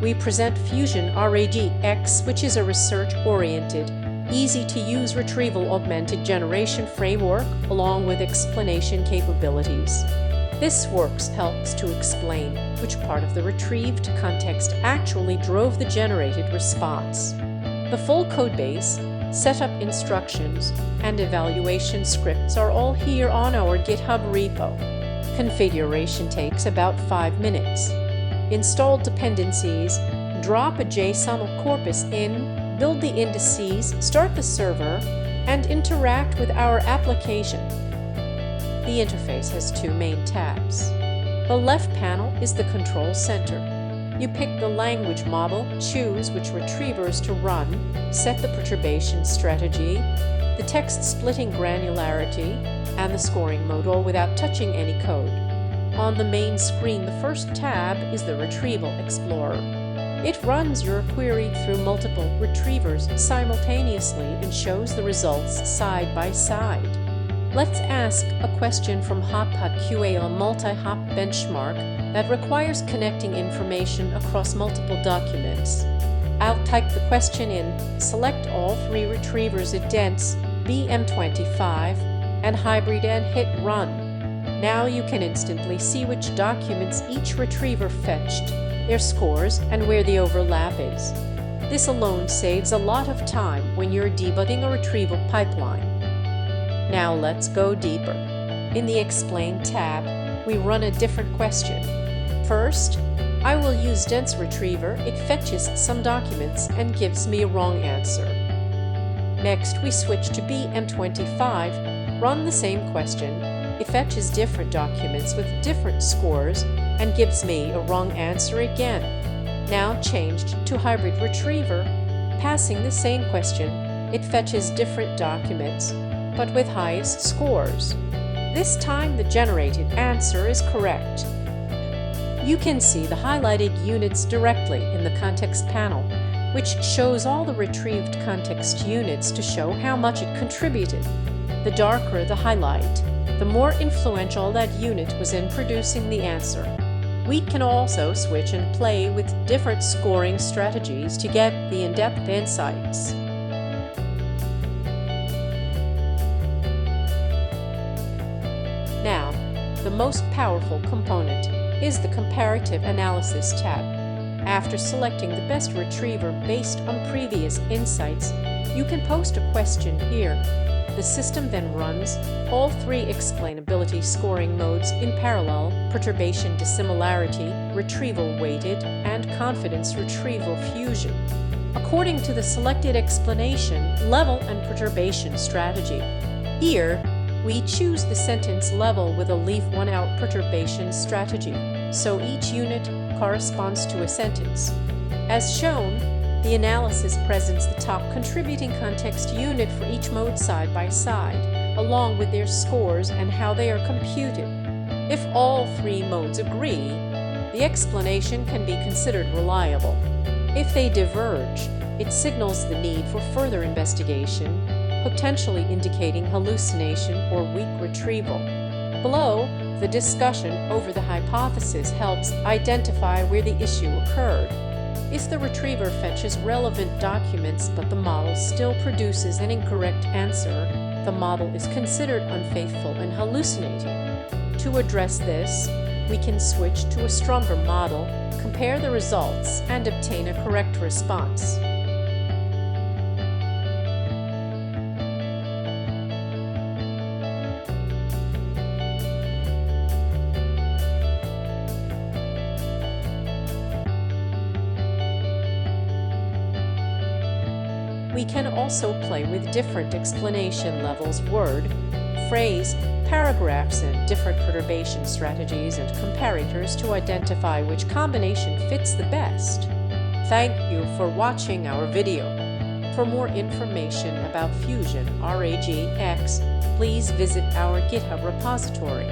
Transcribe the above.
we present FusionRAG-Ex, which is a research-oriented, easy-to-use retrieval-augmented generation framework along with explanation capabilities. This work helps to explain which part of the retrieved context actually drove the generated response. The full codebase, setup instructions, and evaluation scripts are all here on our GitHub repo. Configuration takes about 5 minutes. Install dependencies, drop a JSONL corpus in, build the indices, start the server, and interact with our application. The interface has 2 main tabs. The left panel is the control center. You pick the language model, choose which retrievers to run, set the perturbation strategy, the text splitting granularity, and the scoring mode, all without touching any code. On the main screen, the first tab is the Retrieval Explorer. It runs your query through multiple retrievers simultaneously and shows the results side by side. Let's ask a question from HopHotQA, a multi-hop benchmark that requires connecting information across multiple documents. I'll type the question in, select all 3 retrievers at dense, BM25, and hybrid and hit run. Now you can instantly see which documents each retriever fetched, their scores, and where the overlap is. This alone saves a lot of time when you're debugging a retrieval pipeline. Now let's go deeper. In the Explain tab, we run a different question. First, I will use dense retriever. It fetches some documents and gives me a wrong answer. Next, we switch to BM25, run the same question. It fetches different documents with different scores and gives me a wrong answer again. Now changed to hybrid retriever, passing the same question. It fetches different documents, but with highest scores. This time the generated answer is correct. You can see the highlighted units directly in the context panel, which shows all the retrieved context units to show how much it contributed. The darker the highlight, the more influential that unit was in producing the answer. We can also switch and play with different scoring strategies to get the in-depth insights. Now, the most powerful component is the Comparative Analysis tab. After selecting the best retriever based on previous insights, you can post a question here. The system then runs all 3 explainability scoring modes in parallel: Perturbation Dissimilarity, Retrieval-Weighted, and Confidence-Retrieval Fusion, according to the selected explanation, level, and perturbation strategy. Here, we choose the sentence level with a leave one out perturbation strategy, so each unit corresponds to a sentence. As shown, the analysis presents the top contributing context unit for each mode side by side, along with their scores and how they are computed. If all 3 modes agree, the explanation can be considered reliable. If they diverge, it signals the need for further investigation, potentially indicating hallucination or weak retrieval. Below, the discussion over the hypothesis helps identify where the issue occurred. If the retriever fetches relevant documents but the model still produces an incorrect answer, the model is considered unfaithful and hallucinating. To address this, we can switch to a stronger model, compare the results, and obtain a correct response. We can also play with different explanation levels, word, phrase, paragraphs, and different perturbation strategies and comparators to identify which combination fits the best. Thank you for watching our video. For more information about FusionRAG-Ex, please visit our GitHub repository.